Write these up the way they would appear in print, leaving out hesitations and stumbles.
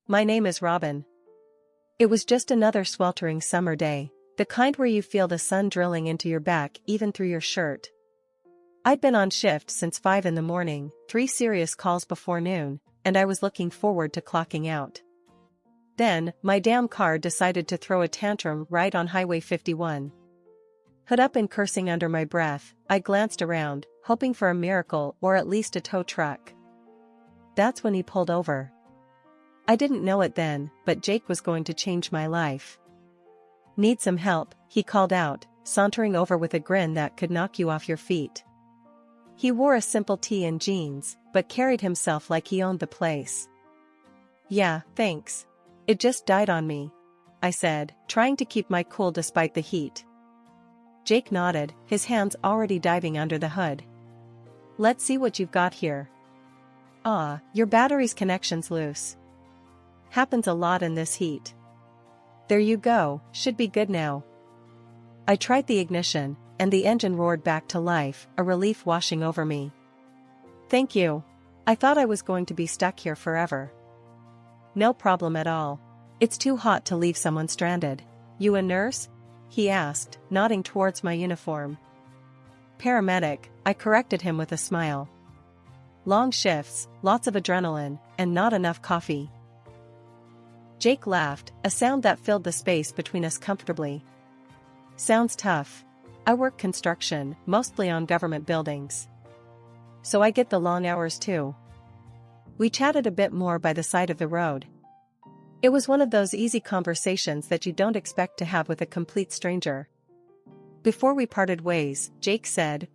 My name is Robin. It was just another sweltering summer day, the kind where you feel the sun drilling into your back even through your shirt. I'd been on shift since 5 in the morning, 3 serious calls before noon, and I was looking forward to clocking out. Then, my damn car decided to throw a tantrum right on Highway 51. Hood up and cursing under my breath, I glanced around, hoping for a miracle or at least a tow truck. That's when he pulled over. I didn't know it then, but Jake was going to change my life. Need some help, he called out, sauntering over with a grin that could knock you off your feet. He wore a simple tee and jeans, but carried himself like he owned the place. Yeah, thanks. It just died on me, I said, trying to keep my cool despite the heat. Jake nodded, his hands already diving under the hood. Let's see what you've got here. Your battery's connection's loose. Happens a lot in this heat. There you go, should be good now. I tried the ignition, and the engine roared back to life, a relief washing over me. Thank you. I thought I was going to be stuck here forever. No problem at all. It's too hot to leave someone stranded. You a nurse? He asked, nodding towards my uniform. Paramedic, I corrected him with a smile. Long shifts, lots of adrenaline, and not enough coffee. Jake laughed, a sound that filled the space between us comfortably. Sounds tough. I work construction, mostly on government buildings. So I get the long hours too. We chatted a bit more by the side of the road. It was one of those easy conversations that you don't expect to have with a complete stranger. Before we parted ways, Jake said,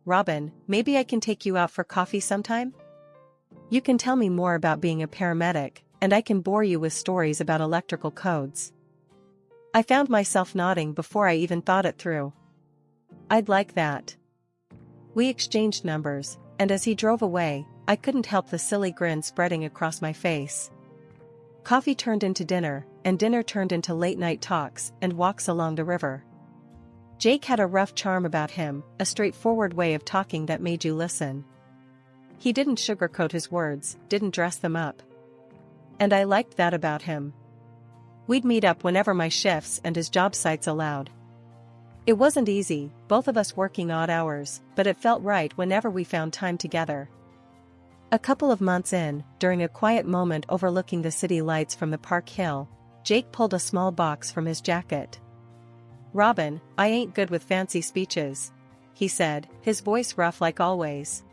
Robin, maybe I can take you out for coffee sometime? You can tell me more about being a paramedic, and I can bore you with stories about electrical codes. I found myself nodding before I even thought it through. I'd like that. We exchanged numbers, and as he drove away, I couldn't help the silly grin spreading across my face. Coffee turned into dinner, and dinner turned into late-night talks and walks along the river. Jake had a rough charm about him, a straightforward way of talking that made you listen. He didn't sugarcoat his words, didn't dress them up. And I liked that about him. We'd meet up whenever my shifts and his job sites allowed. It wasn't easy, both of us working odd hours, but it felt right whenever we found time together. A couple of months in, during a quiet moment overlooking the city lights from the park hill, Jake pulled a small box from his jacket. Robin, I ain't good with fancy speeches, he said, his voice rough like always.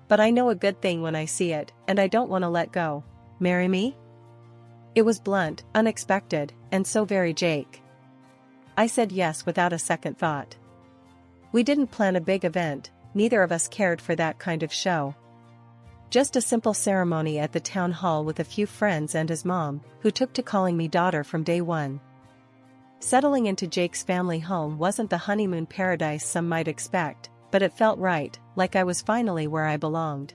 But I know a good thing when I see it, and I don't want to let go. Marry me? It was blunt, unexpected, and so very Jake. I said yes without a second thought. We didn't plan a big event, neither of us cared for that kind of show. Just a simple ceremony at the town hall with a few friends and his mom, who took to calling me daughter from day one. Settling into Jake's family home wasn't the honeymoon paradise some might expect, but it felt right, like I was finally where I belonged.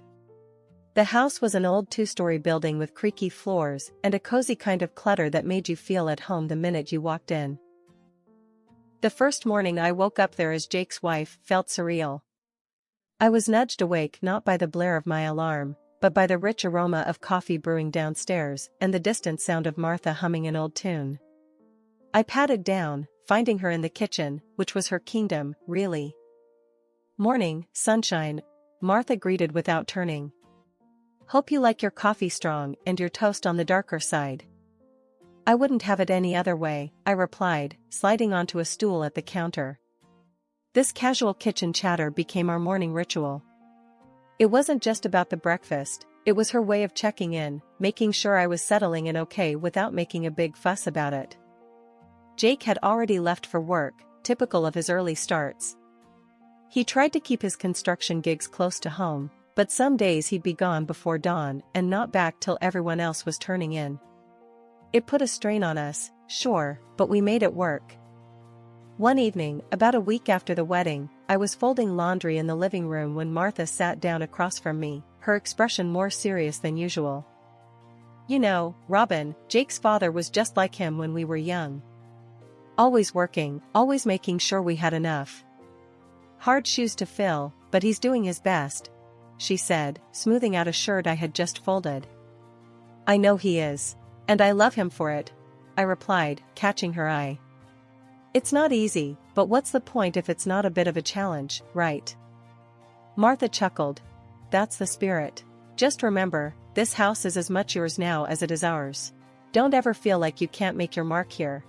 The house was an old 2-story building with creaky floors and a cozy kind of clutter that made you feel at home the minute you walked in. The first morning I woke up there as Jake's wife felt surreal. I was nudged awake not by the blare of my alarm, but by the rich aroma of coffee brewing downstairs and the distant sound of Martha humming an old tune. I patted down, finding her in the kitchen, which was her kingdom, really. Morning, sunshine, Martha greeted without turning. Hope you like your coffee strong and your toast on the darker side. I wouldn't have it any other way, I replied, sliding onto a stool at the counter. This casual kitchen chatter became our morning ritual. It wasn't just about the breakfast, it was her way of checking in, making sure I was settling in okay without making a big fuss about it. Jake had already left for work, typical of his early starts. He tried to keep his construction gigs close to home, but some days he'd be gone before dawn and not back till everyone else was turning in. It put a strain on us, sure, but we made it work. One evening, about a week after the wedding, I was folding laundry in the living room when Martha sat down across from me, her expression more serious than usual. You know, Robin, Jake's father was just like him when we were young. Always working, always making sure we had enough. Hard shoes to fill, but he's doing his best, she said, smoothing out a shirt I had just folded. I know he is. And I love him for it, I replied, catching her eye. It's not easy, but what's the point if it's not a bit of a challenge, right? Martha chuckled. That's the spirit. Just remember, this house is as much yours now as it is ours. Don't ever feel like you can't make your mark here.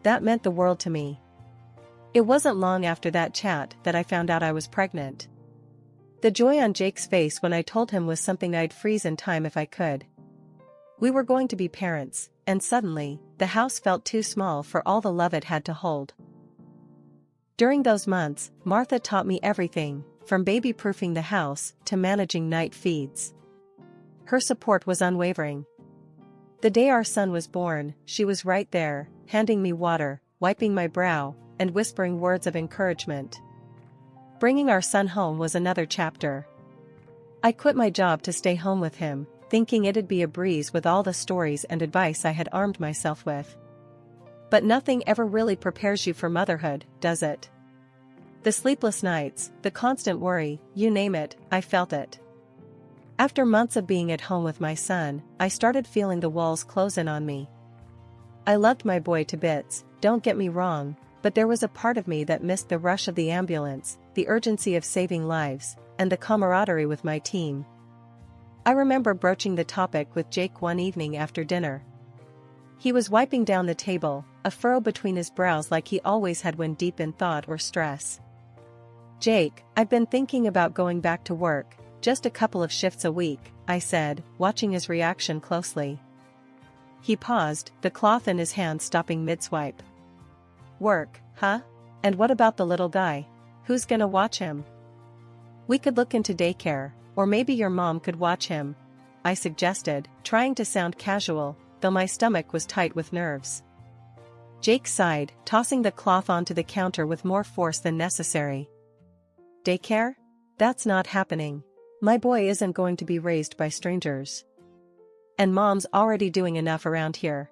That meant the world to me. It wasn't long after that chat that I found out I was pregnant. The joy on Jake's face when I told him was something I'd freeze in time if I could. We were going to be parents, and suddenly, the house felt too small for all the love it had to hold. During those months, Martha taught me everything, from baby-proofing the house to managing night feeds. Her support was unwavering. The day our son was born, she was right there, handing me water, wiping my brow, and whispering words of encouragement. Bringing our son home was another chapter. I quit my job to stay home with him, thinking it'd be a breeze with all the stories and advice I had armed myself with. But nothing ever really prepares you for motherhood, does it? The sleepless nights, the constant worry, you name it, I felt it. After months of being at home with my son, I started feeling the walls close in on me. I loved my boy to bits, don't get me wrong, but there was a part of me that missed the rush of the ambulance, the urgency of saving lives, and the camaraderie with my team. I remember broaching the topic with Jake one evening after dinner. He was wiping down the table, a furrow between his brows like he always had when deep in thought or stress. Jake, I've been thinking about going back to work, just a couple of shifts a week, I said, watching his reaction closely. He paused, the cloth in his hand stopping mid-swipe. Work, huh? And what about the little guy? Who's gonna watch him? We could look into daycare, or maybe your mom could watch him, I suggested, trying to sound casual, though my stomach was tight with nerves. Jake sighed, tossing the cloth onto the counter with more force than necessary. Daycare? That's not happening. My boy isn't going to be raised by strangers. And mom's already doing enough around here.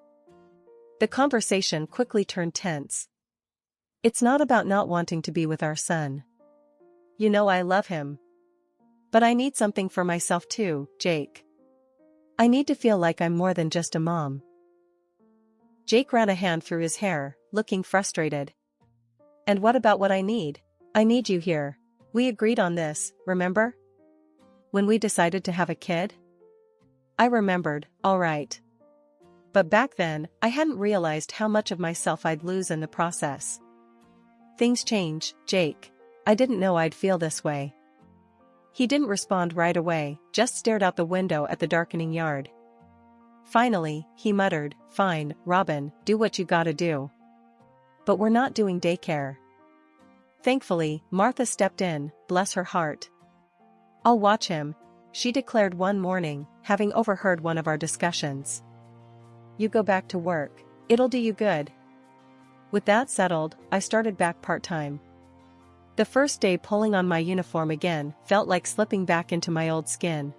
The conversation quickly turned tense. It's not about not wanting to be with our son. You know I love him. But I need something for myself too, Jake. I need to feel like I'm more than just a mom. Jake ran a hand through his hair, looking frustrated. And what about what I need? I need you here. We agreed on this, remember? When we decided to have a kid? I remembered, all right. But back then, I hadn't realized how much of myself I'd lose in the process. Things change, Jake. I didn't know I'd feel this way. He didn't respond right away, just stared out the window at the darkening yard. Finally, he muttered, Fine, Robin, do what you gotta do. But we're not doing daycare. Thankfully, Martha stepped in, bless her heart. I'll watch him, she declared one morning, having overheard one of our discussions. You go back to work. It'll do you good. With that settled, I started back part-time. The first day pulling on my uniform again felt like slipping back into my old skin.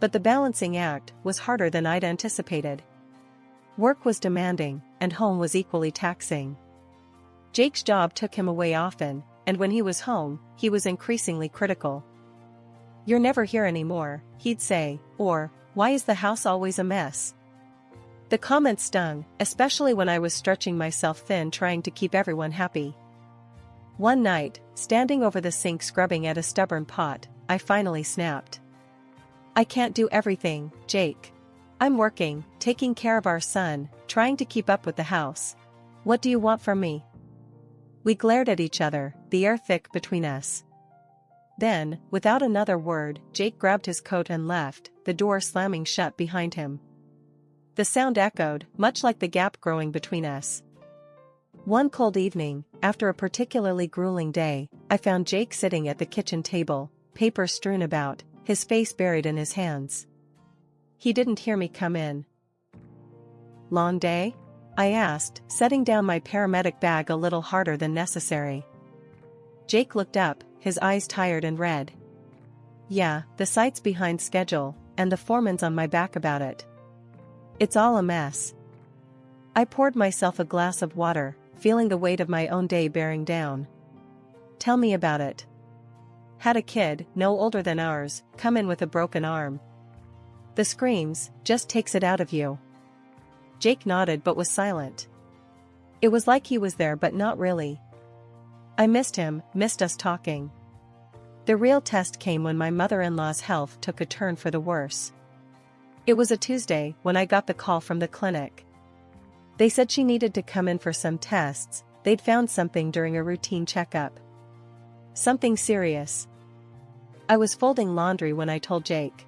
But the balancing act was harder than I'd anticipated. Work was demanding, and home was equally taxing. Jake's job took him away often, and when he was home, he was increasingly critical. You're never here anymore, he'd say, or, why is the house always a mess? The comment stung, especially when I was stretching myself thin trying to keep everyone happy. One night, standing over the sink scrubbing at a stubborn pot, I finally snapped. I can't do everything, Jake. I'm working, taking care of our son, trying to keep up with the house. What do you want from me? We glared at each other, the air thick between us. Then, without another word, Jake grabbed his coat and left, the door slamming shut behind him. The sound echoed, much like the gap growing between us. One cold evening, after a particularly grueling day, I found Jake sitting at the kitchen table, paper strewn about, his face buried in his hands. He didn't hear me come in. Long day? I asked, setting down my paramedic bag a little harder than necessary. Jake looked up, his eyes tired and red. Yeah, the site's behind schedule, and the foreman's on my back about it. It's all a mess. I poured myself a glass of water, feeling the weight of my own day bearing down. Tell me about it. Had a kid, no older than ours, come in with a broken arm. The screams, just takes it out of you. Jake nodded but was silent. It was like he was there but not really. I missed him, missed us talking. The real test came when my mother-in-law's health took a turn for the worse. It was a Tuesday when I got the call from the clinic. They said she needed to come in for some tests. They'd found something during a routine checkup. Something serious. I was folding laundry when I told Jake.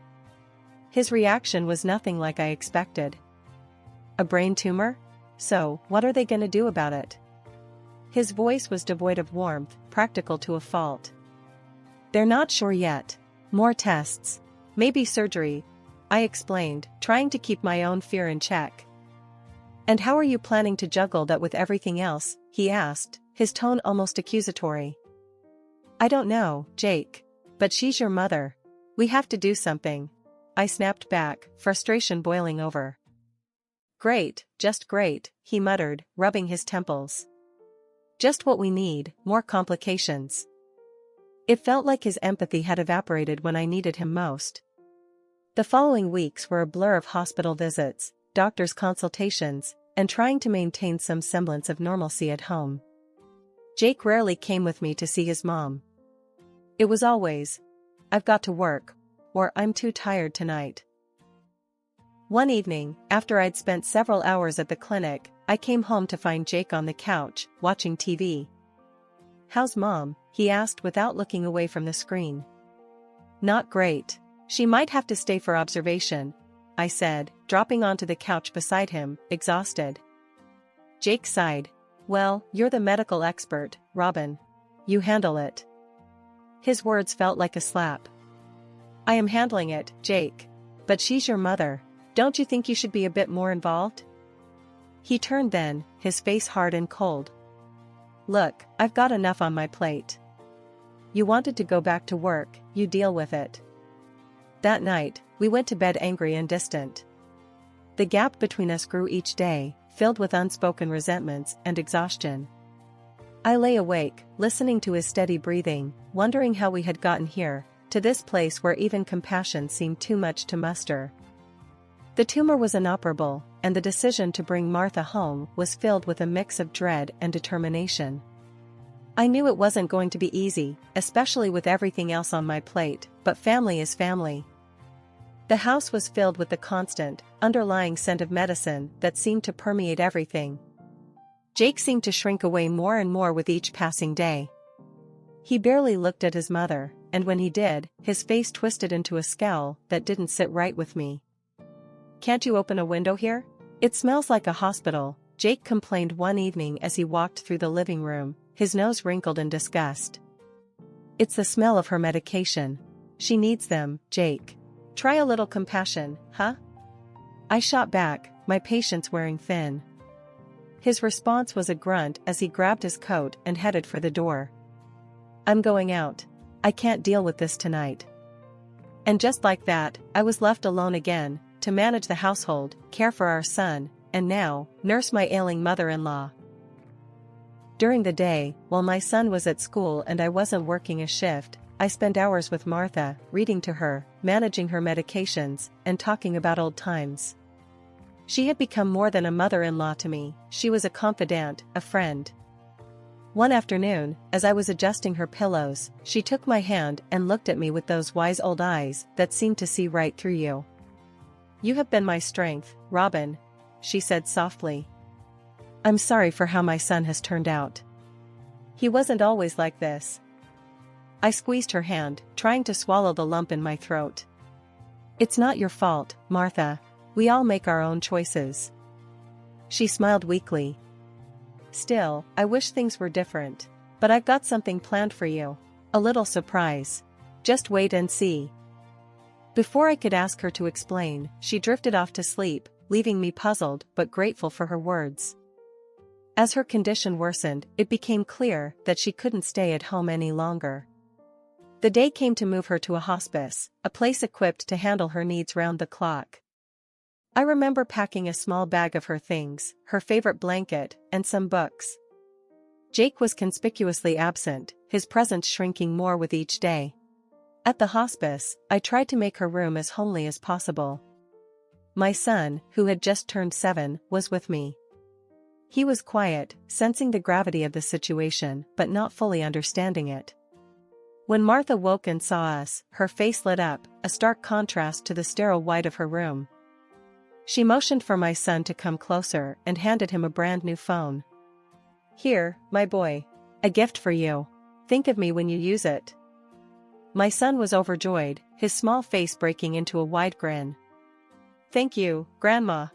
His reaction was nothing like I expected. A brain tumor? So, what are they gonna do about it? His voice was devoid of warmth, practical to a fault. They're not sure yet. More tests. Maybe surgery, I explained, trying to keep my own fear in check. And how are you planning to juggle that with everything else? He asked, his tone almost accusatory. I don't know, Jake. But she's your mother. We have to do something. I snapped back, frustration boiling over. Great, just great, he muttered, rubbing his temples. Just what we need, more complications. It felt like his empathy had evaporated when I needed him most. The following weeks were a blur of hospital visits, doctors' consultations, and trying to maintain some semblance of normalcy at home. Jake rarely came with me to see his mom. It was always, I've got to work, or I'm too tired tonight. One evening, after I'd spent several hours at the clinic, I came home to find Jake on the couch, watching TV. How's Mom? He asked without looking away from the screen. Not great. She might have to stay for observation, I said, dropping onto the couch beside him, exhausted. Jake sighed. Well, you're the medical expert, Robin. You handle it. His words felt like a slap. I am handling it, Jake. But she's your mother. Don't you think you should be a bit more involved? He turned then, his face hard and cold. Look, I've got enough on my plate. You wanted to go back to work, you deal with it. That night, we went to bed angry and distant. The gap between us grew each day, filled with unspoken resentments and exhaustion. I lay awake, listening to his steady breathing, wondering how we had gotten here, to this place where even compassion seemed too much to muster. The tumor was inoperable, and the decision to bring Martha home was filled with a mix of dread and determination. I knew it wasn't going to be easy, especially with everything else on my plate, but family is family. The house was filled with the constant, underlying scent of medicine that seemed to permeate everything. Jake seemed to shrink away more and more with each passing day. He barely looked at his mother, and when he did, his face twisted into a scowl that didn't sit right with me. Can't you open a window here? It smells like a hospital, Jake complained one evening as he walked through the living room, his nose wrinkled in disgust. It's the smell of her medication. She needs them, Jake. Try a little compassion, huh? I shot back, my patience wearing thin. His response was a grunt as he grabbed his coat and headed for the door. I'm going out. I can't deal with this tonight. And just like that, I was left alone again, to manage the household, care for our son, and now, nurse my ailing mother-in-law. During the day, while my son was at school and I wasn't working a shift, I spent hours with Martha, reading to her, managing her medications, and talking about old times. She had become more than a mother-in-law to me, she was a confidant, a friend. One afternoon, as I was adjusting her pillows, she took my hand and looked at me with those wise old eyes that seemed to see right through you. You have been my strength, Robin, she said softly. I'm sorry for how my son has turned out. He wasn't always like this. I squeezed her hand, trying to swallow the lump in my throat. It's not your fault, Martha. We all make our own choices. She smiled weakly. Still, I wish things were different. But I've got something planned for you. A little surprise. Just wait and see. Before I could ask her to explain, she drifted off to sleep, leaving me puzzled but grateful for her words. As her condition worsened, it became clear that she couldn't stay at home any longer. The day came to move her to a hospice, a place equipped to handle her needs round the clock. I remember packing a small bag of her things, her favorite blanket, and some books. Jake was conspicuously absent, his presence shrinking more with each day. At the hospice, I tried to make her room as homely as possible. My son, who had just turned 7, was with me. He was quiet, sensing the gravity of the situation but not fully understanding it. When Martha woke and saw us, her face lit up, a stark contrast to the sterile white of her room. She motioned for my son to come closer and handed him a brand new phone. "Here, my boy. A gift for you. Think of me when you use it." My son was overjoyed, his small face breaking into a wide grin. "Thank you, Grandma."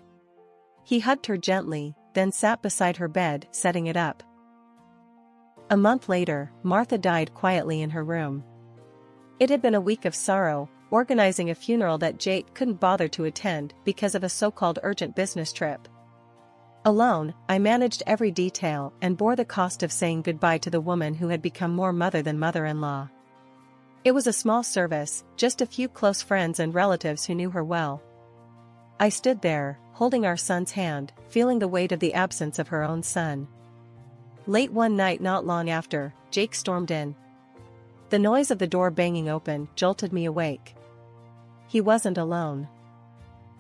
He hugged her gently, then sat beside her bed, setting it up. A month later, Martha died quietly in her room. It had been a week of sorrow, organizing a funeral that Jake couldn't bother to attend because of a so-called urgent business trip. Alone, I managed every detail and bore the cost of saying goodbye to the woman who had become more mother than mother-in-law. It was a small service, just a few close friends and relatives who knew her well. I stood there, holding our son's hand, feeling the weight of the absence of her own son. Late one night not long after, Jake stormed in. The noise of the door banging open jolted me awake. He wasn't alone.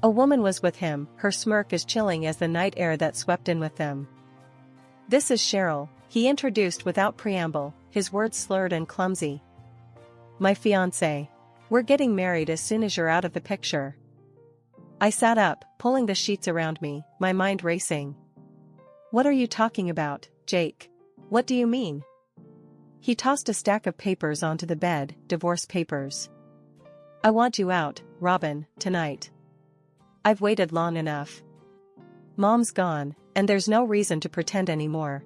A woman was with him, her smirk as chilling as the night air that swept in with them. "This is Cheryl," he introduced without preamble, his words slurred and clumsy. "My fiancé. We're getting married as soon as you're out of the picture." I sat up, pulling the sheets around me, my mind racing. "What are you talking about, Jake? What do you mean?" He tossed a stack of papers onto the bed, divorce papers. "I want you out, Robin, tonight. I've waited long enough. Mom's gone, and there's no reason to pretend anymore."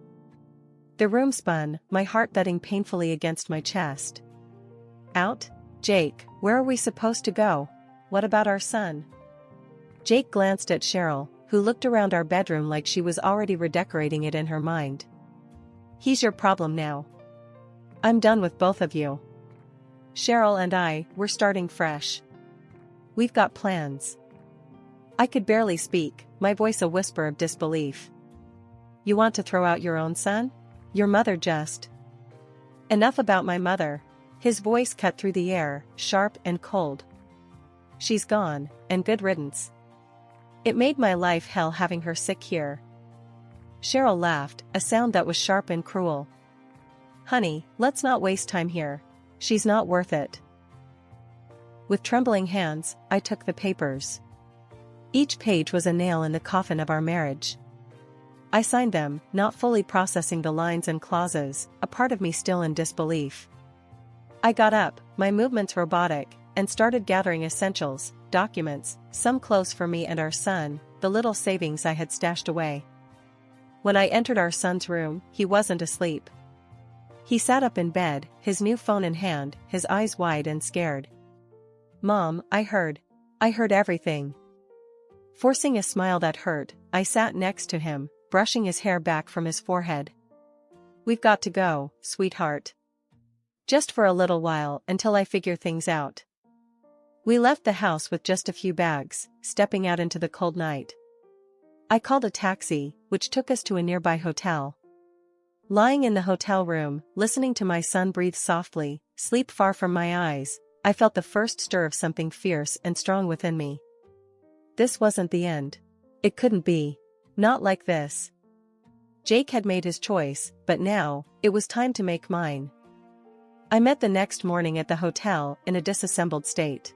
The room spun, my heart thudding painfully against my chest. "Out? Jake, where are we supposed to go? What about our son?" Jake glanced at Cheryl, who looked around our bedroom like she was already redecorating it in her mind. "He's your problem now. I'm done with both of you. Cheryl and we're starting fresh. We've got plans." I could barely speak, my voice a whisper of disbelief. "You want to throw out your own son? Your mother just..." "Enough about my mother." His voice cut through the air, sharp and cold. "She's gone, and good riddance. It made my life hell having her sick here." Cheryl laughed, a sound that was sharp and cruel. "Honey, let's not waste time here. She's not worth it." With trembling hands, I took the papers. Each page was a nail in the coffin of our marriage. I signed them, not fully processing the lines and clauses, a part of me still in disbelief. I got up, my movements robotic, and started gathering essentials, documents, some clothes for me and our son, the little savings I had stashed away. When I entered our son's room, he wasn't asleep. He sat up in bed, his new phone in hand, his eyes wide and scared. "Mom, I heard everything." Forcing a smile that hurt, I sat next to him, brushing his hair back from his forehead. "We've got to go, sweetheart. Just for a little while until I figure things out." We left the house with just a few bags, stepping out into the cold night. I called a taxi, which took us to a nearby hotel. Lying in the hotel room, listening to my son breathe softly, sleep far from my eyes, I felt the first stir of something fierce and strong within me. This wasn't the end. It couldn't be. Not like this. Jake had made his choice, but now, it was time to make mine. I met the next morning at the hotel in a disassembled state.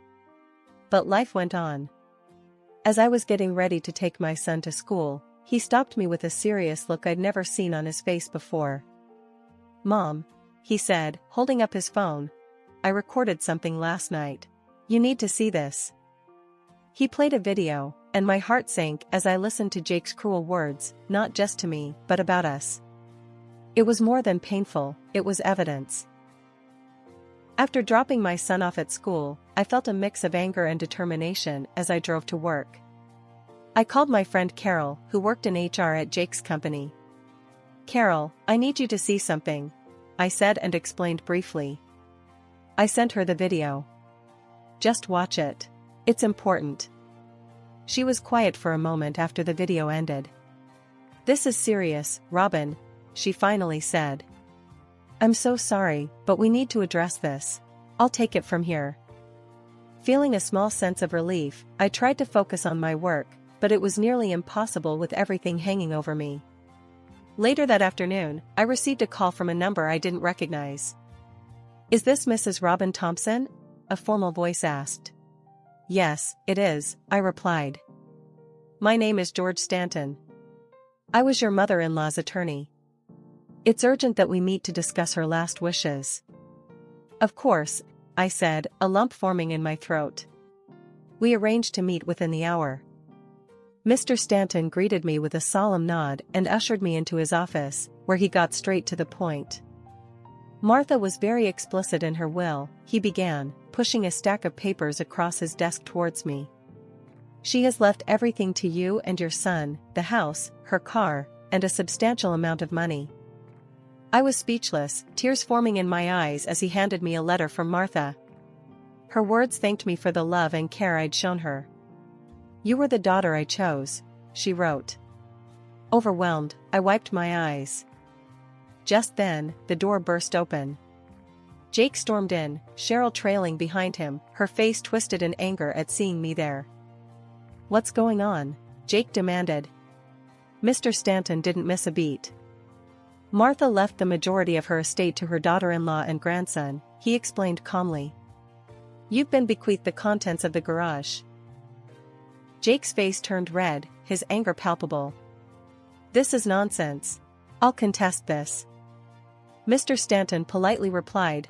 But life went on. As I was getting ready to take my son to school, he stopped me with a serious look I'd never seen on his face before. "Mom," he said, holding up his phone, "I recorded something last night. You need to see this." He played a video, and my heart sank as I listened to Jake's cruel words, not just to me, but about us. It was more than painful, it was evidence. After dropping my son off at school, I felt a mix of anger and determination as I drove to work. I called my friend Carol, who worked in HR at Jake's company. "Carol, I need you to see something," I said and explained briefly. I sent her the video. "Just watch it. It's important." She was quiet for a moment after the video ended. "This is serious, Robin," she finally said. "I'm so sorry, but we need to address this. I'll take it from here." Feeling a small sense of relief, I tried to focus on my work, but it was nearly impossible with everything hanging over me. Later that afternoon, I received a call from a number I didn't recognize. "Is this Mrs. Robin Thompson?" a formal voice asked. "Yes, it is," I replied. "My name is George Stanton. I was your mother-in-law's attorney. It's urgent that we meet to discuss her last wishes." "Of course," I said, a lump forming in my throat. We arranged to meet within the hour. Mr. Stanton greeted me with a solemn nod and ushered me into his office, where he got straight to the point. "Martha was very explicit in her will," he began, pushing a stack of papers across his desk towards me. "She has left everything to you and your son, the house, her car, and a substantial amount of money." I was speechless, tears forming in my eyes as he handed me a letter from Martha. Her words thanked me for the love and care I'd shown her. "You were the daughter I chose," she wrote. Overwhelmed, I wiped my eyes. Just then, the door burst open. Jake stormed in, Cheryl trailing behind him, her face twisted in anger at seeing me there. "What's going on?" Jake demanded. Mr. Stanton didn't miss a beat. "Martha left the majority of her estate to her daughter-in-law and grandson," he explained calmly. "You've been bequeathed the contents of the garage." Jake's face turned red, his anger palpable. "This is nonsense. I'll contest this." Mr. Stanton politely replied,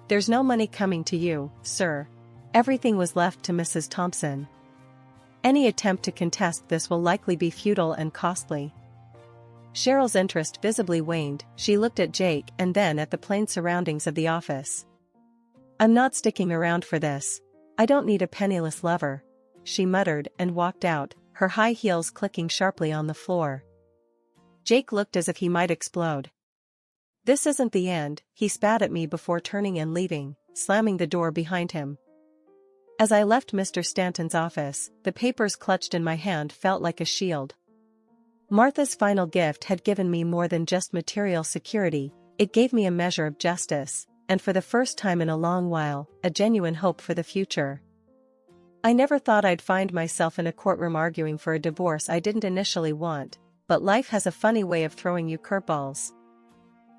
"There's no money coming to you, sir. Everything was left to Mrs. Thompson. Any attempt to contest this will likely be futile and costly." Cheryl's interest visibly waned. She looked at Jake and then at the plain surroundings of the office. "I'm not sticking around for this. I don't need a penniless lover," she muttered and walked out, her high heels clicking sharply on the floor. Jake looked as if he might explode. "This isn't the end," he spat at me before turning and leaving, slamming the door behind him. As I left Mr. Stanton's office, the papers clutched in my hand felt like a shield. Martha's final gift had given me more than just material security, it gave me a measure of justice, and for the first time in a long while, a genuine hope for the future. I never thought I'd find myself in a courtroom arguing for a divorce I didn't initially want, but life has a funny way of throwing you curveballs.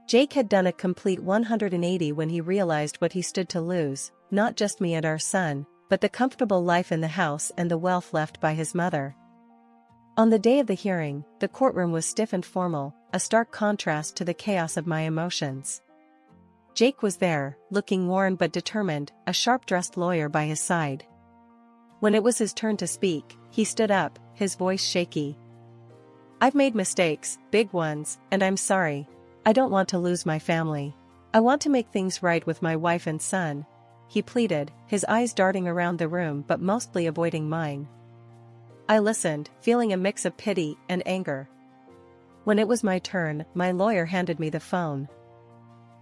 Jake had done a complete 180 when he realized what he stood to lose, not just me and our son, but the comfortable life in the house and the wealth left by his mother. On the day of the hearing, the courtroom was stiff and formal, a stark contrast to the chaos of my emotions. Jake was there, looking worn but determined, a sharp-dressed lawyer by his side. When it was his turn to speak, he stood up, his voice shaky. "I've made mistakes, big ones, and I'm sorry. I don't want to lose my family. I want to make things right with my wife and son," he pleaded, his eyes darting around the room but mostly avoiding mine. I listened, feeling a mix of pity and anger. When it was my turn, my lawyer handed me the phone.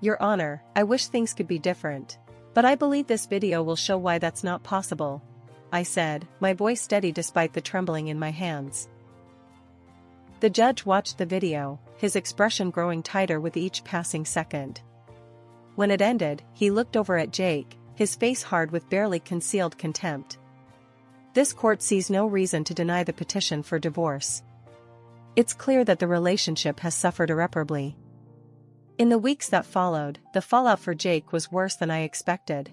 "Your Honor, I wish things could be different. But I believe this video will show why that's not possible," I said, my voice steady despite the trembling in my hands. The judge watched the video, his expression growing tighter with each passing second. When it ended, he looked over at Jake, his face hard with barely concealed contempt. "This court sees no reason to deny the petition for divorce. It's clear that the relationship has suffered irreparably." In the weeks that followed, the fallout for Jake was worse than I expected.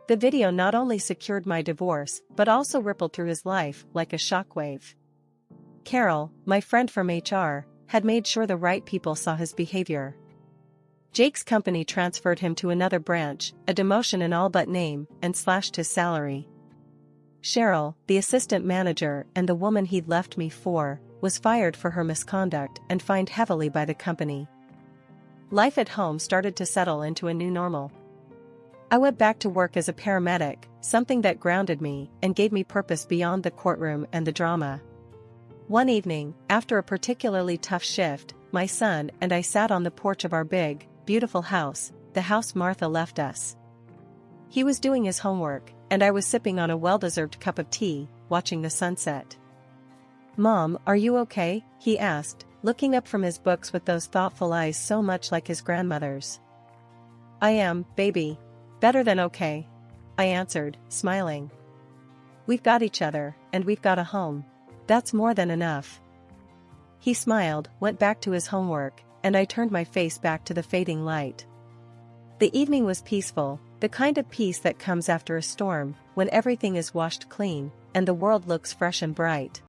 The video not only secured my divorce but also rippled through his life like a shockwave. Carol, my friend from HR, had made sure the right people saw his behavior. Jake's company transferred him to another branch, a demotion in all but name, and slashed his salary. Cheryl, the assistant manager and the woman he'd left me for, was fired for her misconduct and fined heavily by the company. Life at home started to settle into a new normal. I went back to work as a paramedic, something that grounded me and gave me purpose beyond the courtroom and the drama. One evening, after a particularly tough shift, my son and I sat on the porch of our big, beautiful house, the house Martha left us. He was doing his homework, and I was sipping on a well-deserved cup of tea, watching the sunset. "Mom, are you okay?" he asked, looking up from his books with those thoughtful eyes so much like his grandmother's. "I am, baby. Better than okay. I answered, smiling. We've got each other, and we've got a home. That's more than enough. He smiled, went back to his homework, and I turned my face back to the fading light. The evening was peaceful, the kind of peace that comes after a storm, when everything is washed clean, and the world looks fresh and bright.